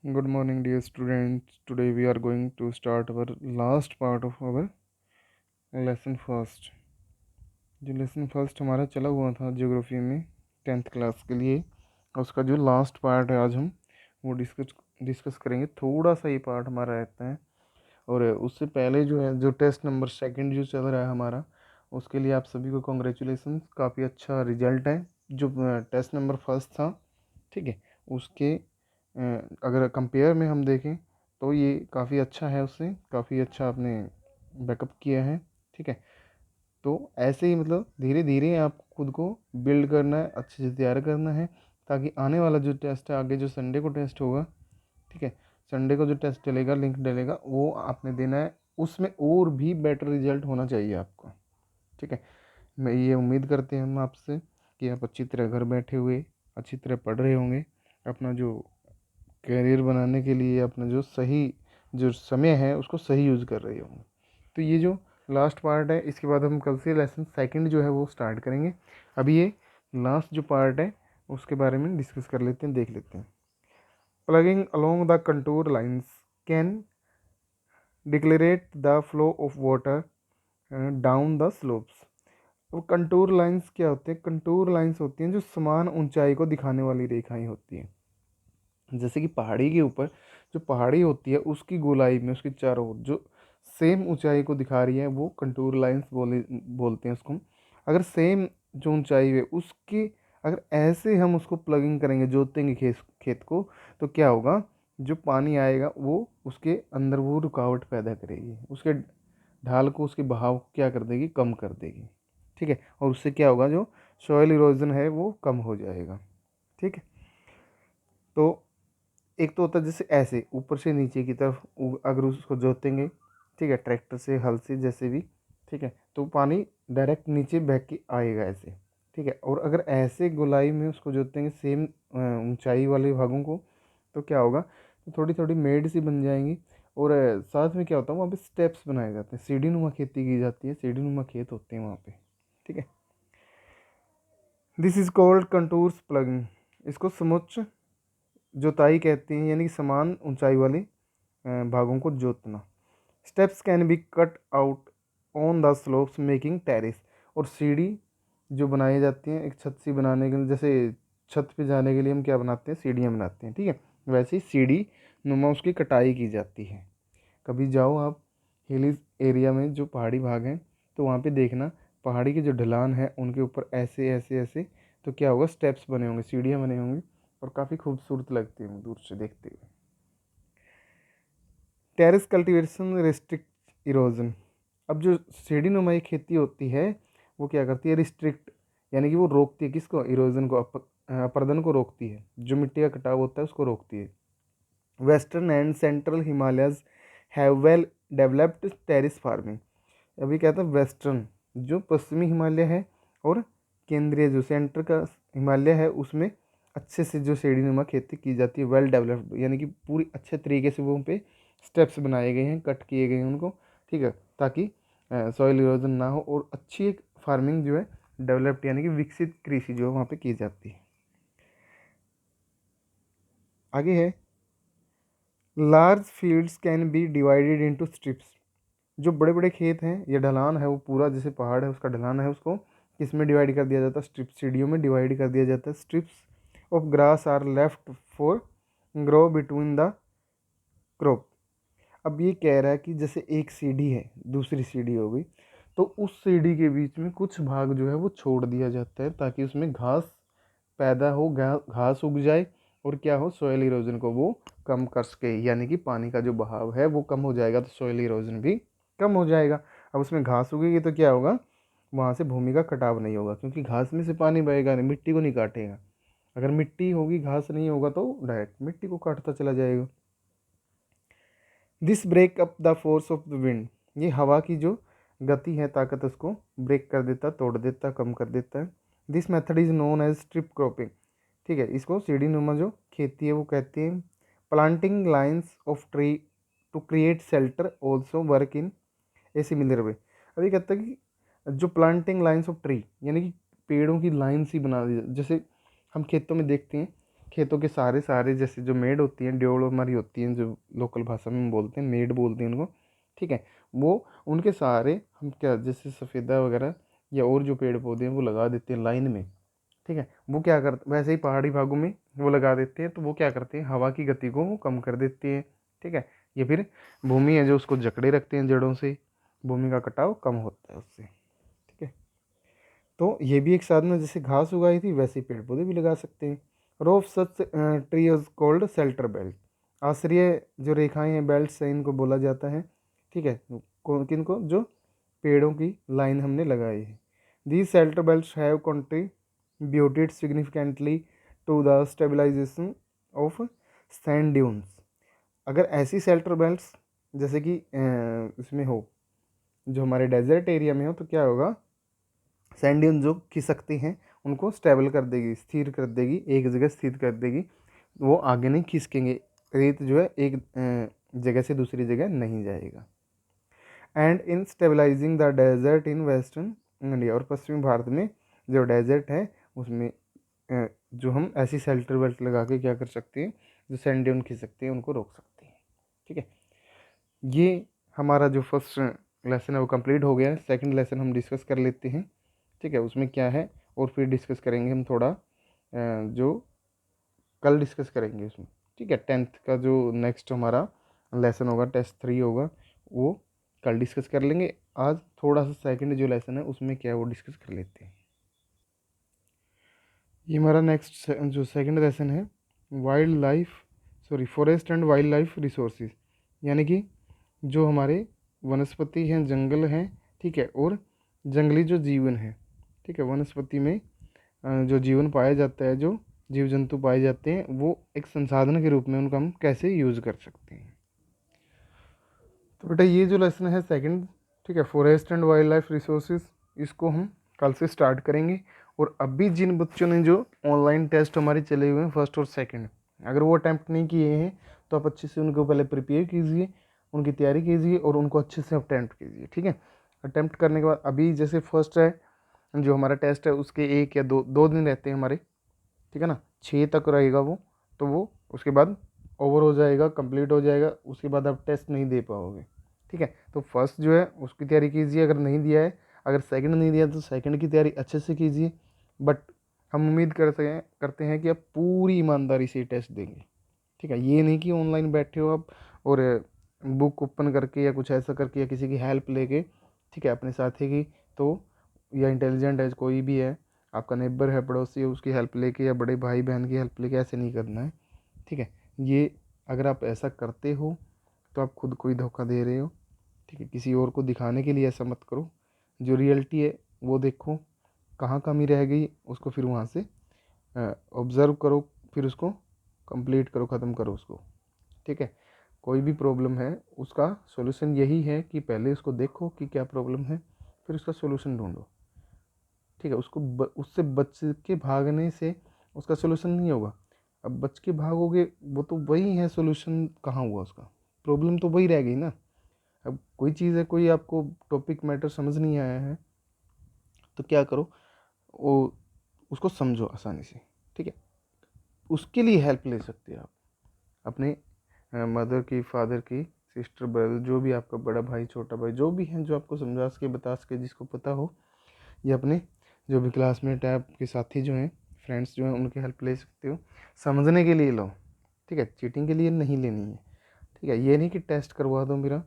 Good morning, dear students. Today we are going to start our last part of our lesson first. जो lesson first हमारा चला हुआ था geography में 10th class के लिए, उसका जो लास्ट पार्ट है आज हम वो डिस्कस करेंगे। थोड़ा सा ये पार्ट हमारा रहता है, और उससे पहले जो है जो टेस्ट नंबर सेकंड जो चल रहा है हमारा, उसके लिए आप सभी को कॉन्ग्रेचुलेसन। काफ़ी अच्छा रिजल्ट है। जो टेस्ट नंबर फर्स्ट था, ठीक है, उसके अगर कंपेयर में हम देखें तो ये काफ़ी अच्छा है, उससे काफ़ी अच्छा आपने बैकअप किया है। ठीक है, तो ऐसे ही मतलब धीरे धीरे आप खुद को बिल्ड करना है, अच्छे से तैयार करना है, ताकि आने वाला जो टेस्ट है आगे, जो संडे को टेस्ट होगा, ठीक है, संडे को जो टेस्ट चलेगा, लिंक डलेगा, वो आपने देना है। उसमें और भी बेटर रिजल्ट होना चाहिए आपको। ठीक है, मैं ये उम्मीद करते हैं हम आपसे कि आप अच्छी तरह घर बैठे हुए अच्छी तरह पढ़ रहे होंगे, अपना जो करियर बनाने के लिए अपना जो सही जो समय है उसको सही यूज़ कर रहे होंगे। तो ये जो लास्ट पार्ट है, इसके बाद हम कल से लेसन सेकंड जो है वो स्टार्ट करेंगे। अभी ये लास्ट जो पार्ट है उसके बारे में डिस्कस कर लेते हैं, देख लेते हैं। Plugging along the contour lines can decelerate the flow of water down the slopes. अब कंटूर लाइंस क्या होते हैं? कंटूर लाइंस होती हैं जो समान ऊंचाई को दिखाने वाली रेखाएं होती हैं। जैसे कि पहाड़ी के ऊपर जो पहाड़ी होती है उसकी गोलाई में उसके चारों ओर जो सेम ऊंचाई को दिखा रही है वो कंटूर लाइंस बोलते हैं उसको हम। अगर सेम जो ऊंचाई है उसकी, अगर ऐसे हम उसको प्लगिंग करेंगे, जोतेंगे खेत खेत को, तो क्या होगा? जो पानी आएगा वो उसके अंदर वो रुकावट पैदा करेगी, उसके ढाल को, उसके बहाव को क्या कर देगी? कम कर देगी। ठीक है, और उससे क्या होगा? जो सॉइल इरोजन है वो कम हो जाएगा। ठीक है, तो एक तो होता है जैसे ऐसे ऊपर से नीचे की तरफ अगर उसको जोतेंगे, ठीक है, ट्रैक्टर से, हल से, जैसे भी, ठीक है, तो पानी डायरेक्ट नीचे बह के आएगा ऐसे। ठीक है, और अगर ऐसे गोलाई में उसको जोतेंगे सेम ऊंचाई वाले भागों को, तो क्या होगा? तो थोड़ी थोड़ी मेड सी बन जाएंगी। और साथ में क्या होता है, वहाँ पे स्टेप्स बनाए जाते हैं, सीढ़ी नुमा खेती की जाती है, सीढ़ी नुमा खेत होते हैं वहाँ पे। ठीक है, this is called contours plugging. इसको समुच्च जोताई कहते हैं, यानी कि समान ऊंचाई वाले भागों को जोतना। Steps can be cut out on the slopes making terrace. और सीढ़ी जो बनाई जाती हैं एक छत सी बनाने के लिए, जैसे छत पे जाने के लिए हम क्या बनाते हैं? सीढ़ियाँ बनाते हैं। ठीक है, वैसे ही सीढ़ी नुमा उसकी कटाई की जाती है। कभी जाओ आप हिली एरिया में, जो पहाड़ी भाग हैं, तो वहाँ पे देखना पहाड़ी की जो ढलान है उनके ऊपर ऐसे ऐसे ऐसे, तो क्या होगा? स्टेप्स बने होंगे, सीढ़ियाँ बने होंगी, और काफ़ी खूबसूरत लगती होंगी दूर से देखते हुए। Terrace cultivation restrict erosion. अब जो सीढ़ी नुमाई खेती होती है वो क्या करती है? रिस्ट्रिक्ट, यानी कि वो रोकती है किसको? इरोजन को, अपरदन को रोकती है। जो मिट्टी का कटाव होता है उसको रोकती है। Western and central Himalayas have well developed terrace farming. अभी कहता है वेस्टर्न, जो पश्चिमी हिमालय है, और केंद्रीय जो सेंटर का हिमालय है, उसमें अच्छे से जो सीढ़ी नुमा खेती की जाती है, वेल डेवलप्ड, यानी कि पूरी अच्छे तरीके से वो पे स्टेप्स बनाए गए हैं, कट किए गए हैं उनको। ठीक है, ताकि सॉइल इरोजन ना हो, और अच्छी एक फार्मिंग जो है डेवलप्ड, यानी कि विकसित कृषि जो है वहाँ पे की जाती है। आगे है, large fields can be divided into strips. जो बड़े बड़े खेत हैं या ढलान है, वो पूरा जैसे पहाड़ है उसका ढलान है, उसको किस में डिवाइड कर दिया जाता है? स्ट्रिप, सीढ़ियों में डिवाइड कर दिया जाता है। Strips of grass are left for grow between the crop. अब ये कह रहा है कि जैसे एक सीढ़ी है, दूसरी सीढ़ी हो गई, तो उस सीढ़ी के बीच में कुछ भाग जो है वो छोड़ दिया जाता है, ताकि उसमें घास पैदा हो, घास उग जाए, और क्या हो? सॉइल इरोजन को वो कम कर सके, यानी कि पानी का जो बहाव है वो कम हो जाएगा, तो सॉइल इरोजन भी कम हो जाएगा। अब उसमें घास उगेगी तो क्या होगा? वहाँ से भूमि का कटाव नहीं होगा, क्योंकि घास में से पानी बहेगा नहीं, मिट्टी को नहीं काटेगा। अगर मिट्टी होगी, घास नहीं होगा, तो डायरेक्ट मिट्टी को काटता चला जाएगा। This break up the force of the wind. ये हवा की जो गति है, ताकत, उसको ब्रेक कर देता, तोड़ देता, कम कर देता है। This method is known as strip cropping. ठीक है, इसको सीढ़ी नुमा जो खेती है वो कहते हैं। Planting lines of tree to create shelter also work in a similar way. अभी कहता है कि जो प्लांटिंग लाइन्स ऑफ ट्री, यानी कि पेड़ों की लाइन सी बना दी, जैसे हम खेतों में देखते हैं खेतों के सहारे सहारे जैसे जो मेड होती हैं, ड्योड़ हमारी होती हैं, जो लोकल भाषा में हम बोलते हैं, मेड बोलते हैं उनको, ठीक है। वो उनके सहारे हम क्या, जैसे सफ़ेदा वगैरह या और जो पेड़ पौधे हैं वो लगा देते हैं लाइन में, ठीक है। वो क्या करते, वैसे ही पहाड़ी भागों में वो लगा देते हैं, तो वो क्या करते हैं, हवा की गति को वो कम कर देते हैं, ठीक है। ये फिर भूमि है जो उसको जकड़े रखते हैं जड़ों से, भूमि का कटाव कम होता है उससे, ठीक है। तो ये भी एक साधन है, जैसे घास उगाई थी वैसे ही पेड़ पौधे भी लगा सकते हैं। Row of such tree is called shelter belt. आश्रय जो रेखाएं हैं, बेल्ट से इनको बोला जाता है, ठीक है। किनको, जो पेड़ों की लाइन हमने लगाई है। These shelter belts have contributed significantly to the stabilisation of sand dunes. अगर ऐसी सेल्टर बेल्ट्स जैसे कि इसमें हो, जो हमारे डेजर्ट एरिया में हो, तो क्या होगा, सैंड ड्यून जो खिसकती हैं उनको स्टेबल कर देगी, स्थिर कर देगी, एक जगह स्थिर कर देगी, वो आगे नहीं खिसकेंगे, रेत जो है एक जगह से दूसरी जगह नहीं जाएगा। And in stabilising the desert in western India, और पश्चिमी भारत में जो डेजर्ट है उसमें जो हम ऐसी शेल्टर बेल्ट लगा के क्या कर सकते हैं, जो सैंड ड्यून खिसकते हैं उनको रोक सकते हैं, ठीक है। ये हमारा जो फर्स्ट लेसन है वो कंप्लीट हो गया है। सेकंड लेसन हम डिस्कस कर लेते हैं, ठीक है, उसमें क्या है, और फिर डिस्कस करेंगे हम थोड़ा जो कल डिस्कस करेंगे उसमें, ठीक है। 10th का जो नेक्स्ट हमारा लेसन होगा, टेस्ट 3 होगा, वो कल डिस्कस कर लेंगे। आज थोड़ा सा सेकंड जो लेसन है उसमें क्या है वो डिस्कस कर लेते हैं। ये हमारा नेक्स्ट जो सेकंड लेसन है, wild life, sorry, forest and wild life resources, यानी कि जो हमारे वनस्पति हैं, जंगल हैं, ठीक है, और जंगली जो जीवन है, ठीक है। वनस्पति में जो जीवन पाया जाता है, जो जीव जंतु पाए जाते हैं, वो एक संसाधन के रूप में उनका हम कैसे यूज़ कर सकते हैं। तो बेटा ये जो लेसन है सेकंड, ठीक है, forest and wild life resources, इसको हम कल से स्टार्ट करेंगे। और अभी जिन बच्चों ने जो ऑनलाइन टेस्ट हमारे चले हुए हैं फर्स्ट और सेकंड, अगर वो अटैम्प्ट नहीं किए हैं तो आप अच्छे से उनको पहले प्रिपेयर कीजिए, उनकी तैयारी कीजिए और उनको अच्छे से अटैम्प्ट कीजिए, ठीक है। अटैम्प्ट करने के बाद अभी जैसे फर्स्ट है जो हमारा टेस्ट है, उसके 1 या 2 दिन रहते हैं हमारे, ठीक है ना, 6 तक रहेगा वो, तो वो उसके बाद ओवर हो जाएगा, कंप्लीट हो जाएगा, उसके बाद आप टेस्ट नहीं दे पाओगे, ठीक है। तो फर्स्ट जो है उसकी तैयारी कीजिए, अगर नहीं दिया है, अगर सेकंड नहीं दिया तो सेकंड की तैयारी अच्छे से कीजिए। बट हम उम्मीद करते हैं कि आप पूरी ईमानदारी से टेस्ट देंगे, ठीक है। ये नहीं कि ऑनलाइन बैठे हो आप और बुक ओपन करके या कुछ ऐसा करके या किसी की हेल्प लेके, ठीक है, अपने साथी की, तो या इंटेलिजेंट है कोई भी है, आपका नेबर है, पड़ोसी है, उसकी हेल्प लेके या बड़े भाई बहन की हेल्प लेके ऐसे नहीं करना है, ठीक है। ये अगर आप ऐसा करते हो तो आप खुद को ही धोखा दे रहे हो, ठीक है। किसी और को दिखाने के लिए ऐसा मत करो, जो रियलिटी है वो देखो, कहाँ कमी रह गई उसको फिर वहाँ से ऑब्ज़र्व करो, फिर उसको कंप्लीट करो, ख़त्म करो उसको, ठीक है। कोई भी प्रॉब्लम है उसका सॉल्यूशन यही है कि पहले उसको देखो कि क्या प्रॉब्लम है, फिर उसका सॉल्यूशन ढूंढो, ठीक है। उससे बच के भागने से उसका सॉल्यूशन नहीं होगा। अब बच के भागोगे वो तो वही है, सॉल्यूशन कहाँ हुआ उसका, प्रॉब्लम तो वही रह गई ना। अब कोई चीज़ है, कोई आपको टॉपिक मैटर समझ नहीं आया है तो क्या करो, वो उसको समझो आसानी से, ठीक है। उसके लिए हेल्प ले सकते हैं आप अपने मदर की, फादर की, सिस्टर, ब्रदर, जो भी आपका बड़ा भाई, छोटा भाई, जो भी हैं, जो आपको समझा सके, बता सके, जिसको पता हो, या अपने जो भी क्लासमेट है, आपके साथी जो हैं, फ्रेंड्स जो हैं, उनकी हेल्प ले सकते हो, समझने के लिए लो, ठीक है। चीटिंग के लिए नहीं लेनी है, ठीक है। ये नहीं कि टेस्ट करवा दो मेरा,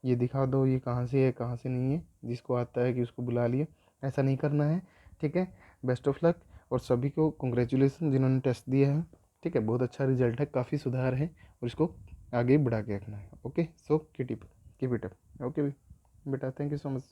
ये दिखा दो ये कहाँ से है कहाँ से नहीं है, जिसको आता है कि उसको बुला लिया, ऐसा नहीं करना है, ठीक है। बेस्ट ऑफ लक, और सभी को कॉन्ग्रेचुलेसन जिन्होंने टेस्ट दिया है, ठीक है। बहुत अच्छा रिजल्ट है, काफ़ी सुधार है, और इसको आगे बढ़ा के रखना है। Okay, so keep it up. Okay बेटा, थैंक यू सो मच।